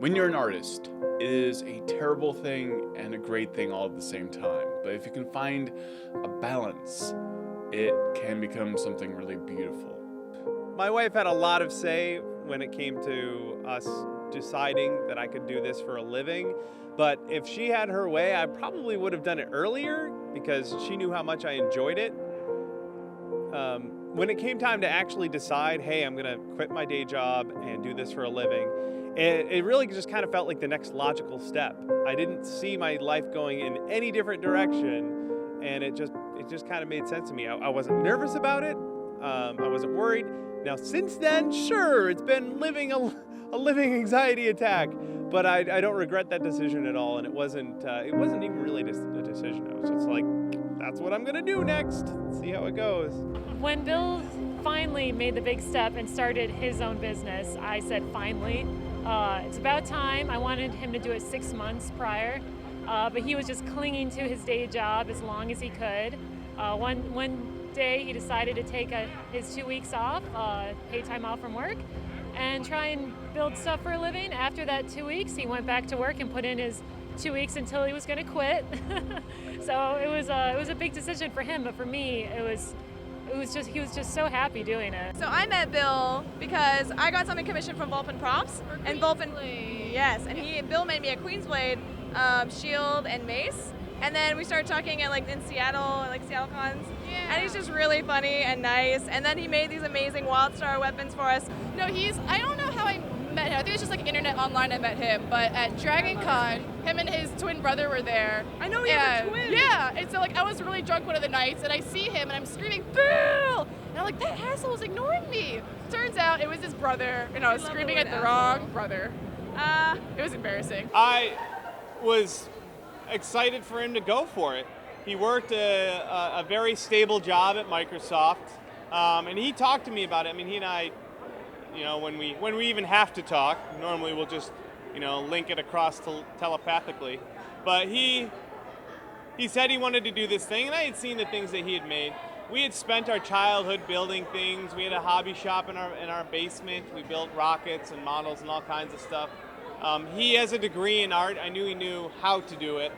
When you're an artist, it is a terrible thing and a great thing all at the same time. But if you can find a balance, it can become something really beautiful. My wife had a lot of say when it came to us deciding that I could do this for a living. But if she had her way, I probably would have done it earlier because she knew how much I enjoyed it. When it came time to actually decide, hey, I'm gonna quit my day job and do this for a living, it really just kind of felt like the next logical step. I didn't see my life going in any different direction, and it just kind of made sense to me. I wasn't nervous about it. I wasn't worried. Now, since then, sure, it's been living a living anxiety attack, but I don't regret that decision at all. And it wasn't even really a decision. I was just like, that's what I'm gonna do next. See how it goes. When Bill finally made the big step and started his own business, I said, finally. It's about time. I wanted him to do it 6 months prior, but he was just clinging to his day job as long as he could. One day he decided to take his 2 weeks off, paid time off from work, and try and build stuff for a living. After that 2 weeks, he went back to work and put in his 2 weeks until he was going to quit. So it was a big decision for him, but for me, he was just so happy doing it. So I met Bill because I got something commissioned from Vulpin Props, and Vulpin, yes, and Bill made me a Queensblade shield and mace, and then we started talking in Seattle, like Seattle cons, and he's just really funny and nice, and then he made these amazing WildStar weapons for us. No, I don't know how I met him. I think it was just like internet online I met him, but at Dragon Con, him and his twin brother were there. I know he has a twin. Yeah, and so I was really drunk one of the nights, and I see him, and I'm screaming, Bill! And I'm like, that asshole was ignoring me. Turns out it was his brother, and I was screaming at the wrong brother. It was embarrassing. I was excited for him to go for it. He worked a very stable job at Microsoft, and he talked to me about it. I mean, he and I, when we even have to talk, normally we'll just, link it across telepathically. But he said he wanted to do this thing, and I had seen the things that he had made. We had spent our childhood building things. We had a hobby shop in our basement. We built rockets and models and all kinds of stuff. He has a degree in art. I knew he knew how to do it.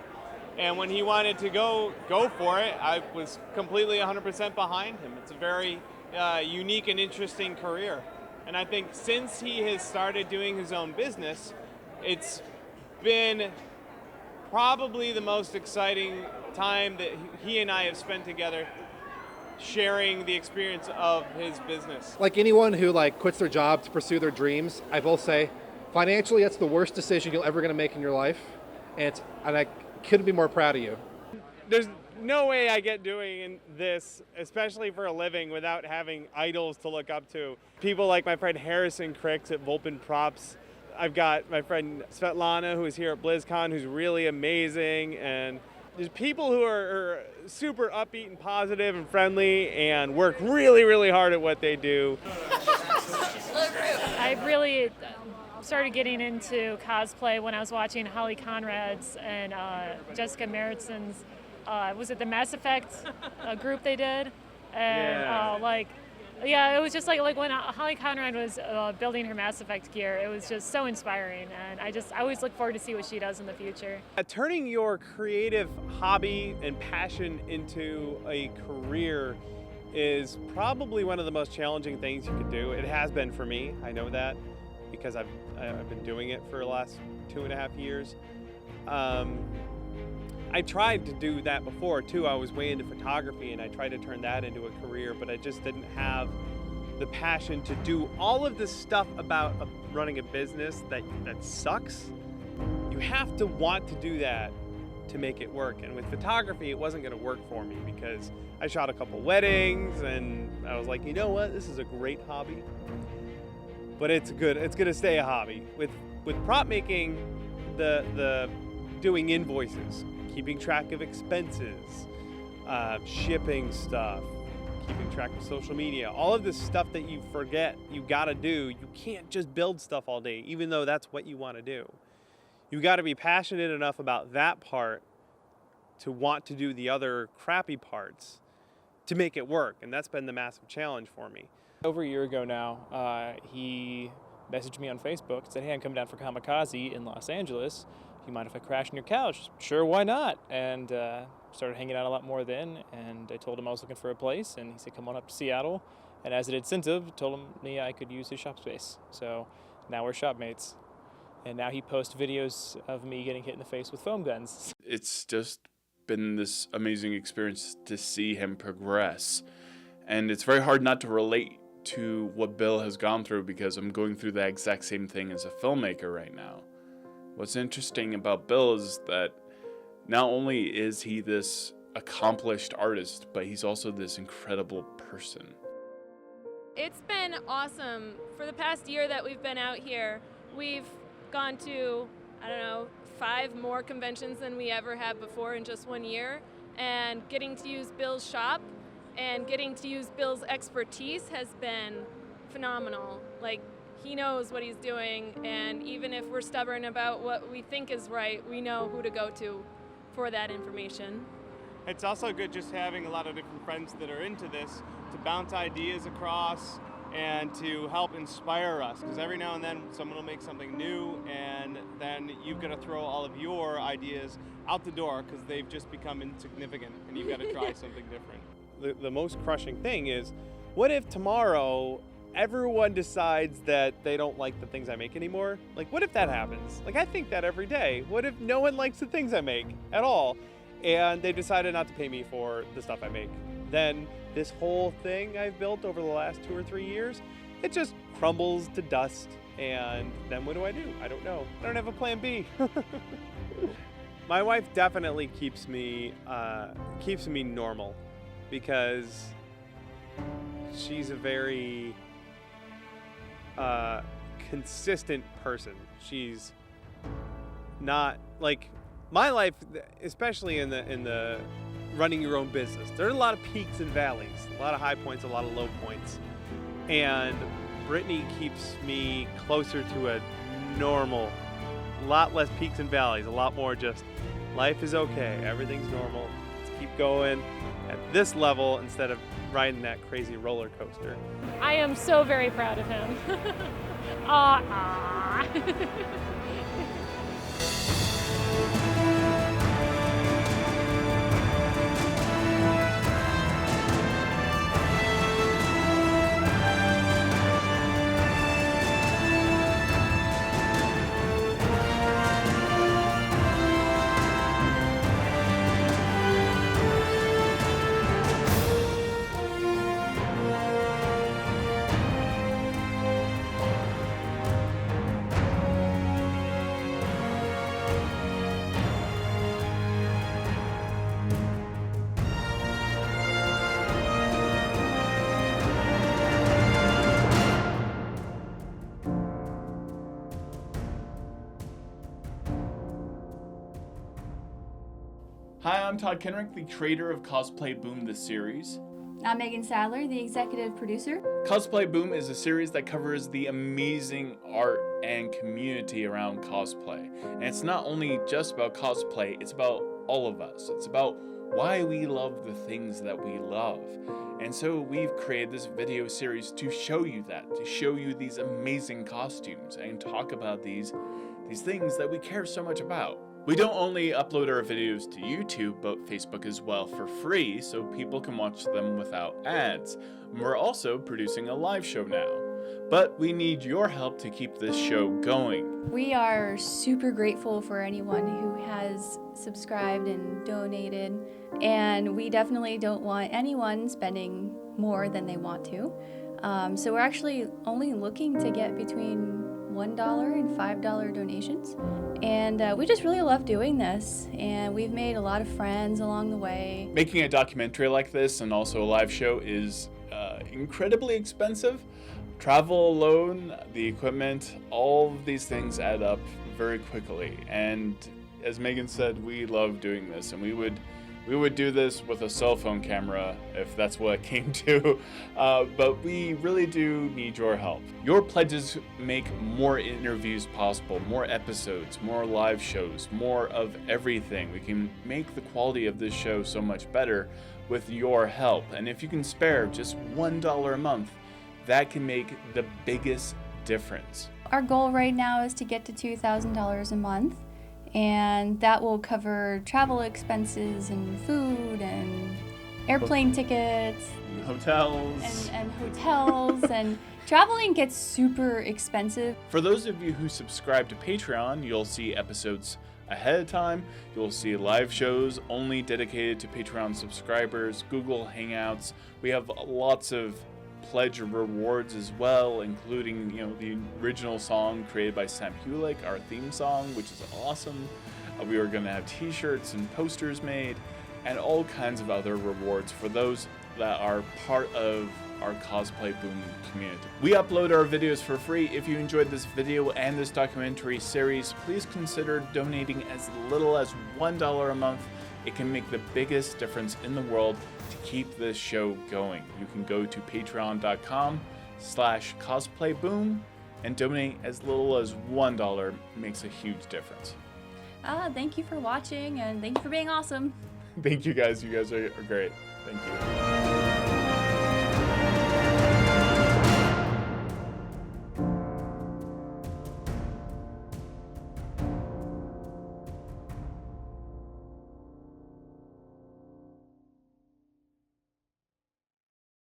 And when he wanted to go for it, I was completely 100% behind him. It's a very unique and interesting career. And I think since he has started doing his own business, it's been probably the most exciting time that he and I have spent together sharing the experience of his business. Like anyone who quits their job to pursue their dreams, I will say, financially, that's the worst decision you're ever going to make in your life. And I couldn't be more proud of you. There's no way I get doing this, especially for a living, without having idols to look up to. People like my friend Harrison Cricks at Vulpin Props. I've got my friend Svetlana, who is here at BlizzCon, who's really amazing. And there's people who are super upbeat and positive and friendly and work really, really hard at what they do. I really started getting into cosplay when I was watching Holly Conrad's and Jessica Meritson's, was it the Mass Effect group they did? And it was just like when Holly Conrad was building her Mass Effect gear, it was just so inspiring, and I always look forward to see what she does in the future. Turning your creative hobby and passion into a career is probably one of the most challenging things you could do. It has been for me, I know that, because I've been doing it for the last 2.5 years. I tried to do that before too. I was way into photography and I tried to turn that into a career, but I just didn't have the passion to do all of this stuff about running a business that sucks. You have to want to do that to make it work. And with photography, it wasn't going to work for me because I shot a couple weddings and I was like, you know what? This is a great hobby, but it's going to stay a hobby. With prop making, the doing invoices, keeping track of expenses, shipping stuff, keeping track of social media, all of this stuff that you forget you gotta do. You can't just build stuff all day, even though that's what you want to do. You gotta be passionate enough about that part to want to do the other crappy parts to make it work, and that's been the massive challenge for me. Over a year ago now, he messaged me on Facebook and said, hey, I'm coming down for Kamikaze in Los Angeles. Do you mind if I crash on your couch? Sure, why not? And started hanging out a lot more then, and I told him I was looking for a place, and he said, come on up to Seattle. And as an incentive, told me I could use his shop space. So now we're shop mates. And now he posts videos of me getting hit in the face with foam guns. It's just been this amazing experience to see him progress. And it's very hard not to relate to what Bill has gone through, because I'm going through the exact same thing as a filmmaker right now. What's interesting about Bill is that not only is he this accomplished artist, but he's also this incredible person. It's been awesome. For the past year that we've been out here, we've gone to, 5 more conventions than we ever have before in just 1 year. And getting to use Bill's shop and getting to use Bill's expertise has been phenomenal. Like, he knows what he's doing, and even if we're stubborn about what we think is right, we know who to go to for that information. It's also good just having a lot of different friends that are into this to bounce ideas across and to help inspire us, because every now and then someone will make something new and then you've got to throw all of your ideas out the door because they've just become insignificant and you've got to try something different. The most crushing thing is, what if tomorrow everyone decides that they don't like the things I make anymore? Like, what if that happens? Like, I think that every day. What if no one likes the things I make at all, and they've decided not to pay me for the stuff I make? Then this whole thing I've built over the last 2 or 3 years, it just crumbles to dust, and then what do? I don't know. I don't have a plan B. My wife definitely keeps me normal, because she's a very consistent person. She's not like my life, especially in the running your own business. There are a lot of peaks and valleys, a lot of high points, a lot of low points, and Brittany keeps me closer to a normal, a lot less peaks and valleys, a lot more just life is okay, everything's normal, let's keep going at this level instead of riding that crazy roller coaster. I am so very proud of him. Hi, I'm Todd Kenrick, the creator of Cosplay Boom, the series. I'm Megan Sadler, the executive producer. Cosplay Boom is a series that covers the amazing art and community around cosplay. And it's not only just about cosplay, it's about all of us. It's about why we love the things that we love. And so we've created this video series to show you that, to show you these amazing costumes and talk about these things that we care so much about. We don't only upload our videos to YouTube, but Facebook as well for free, so people can watch them without ads. We're also producing a live show now, but we need your help to keep this show going. We are super grateful for anyone who has subscribed and donated, and we definitely don't want anyone spending more than they want to. So we're actually only looking to get between $1 and $5 donations. And we just really love doing this, and we've made a lot of friends along the way. Making a documentary like this and also a live show is incredibly expensive. Travel alone, the equipment, all of these things add up very quickly. And as Megan said, we love doing this, and we would do this with a cell phone camera if that's what it came to, but we really do need your help. Your pledges make more interviews possible, more episodes, more live shows, more of everything. We can make the quality of this show so much better with your help. And if you can spare just $1 a month, that can make the biggest difference. Our goal right now is to get to $2,000 a month, and that will cover travel expenses and food and airplane tickets Hotels. and hotels and traveling gets super expensive. For those of you who subscribe to Patreon, you'll see episodes ahead of time. You'll see live shows only dedicated to Patreon subscribers, Google Hangouts. We have lots of pledge rewards as well, including, the original song created by Sam Hulick, our theme song, which is awesome. We are going to have t-shirts and posters made and all kinds of other rewards for those that are part of our Cosplay Boom community. We upload our videos for free. If you enjoyed this video and this documentary series, please consider donating as little as $1 a month. It can make the biggest difference in the world to keep this show going. You can go to patreon.com/cosplayboom and donate as little as $1. It makes a huge difference. Thank you for watching, and thank you for being awesome. Thank you guys. You guys are great. Thank you.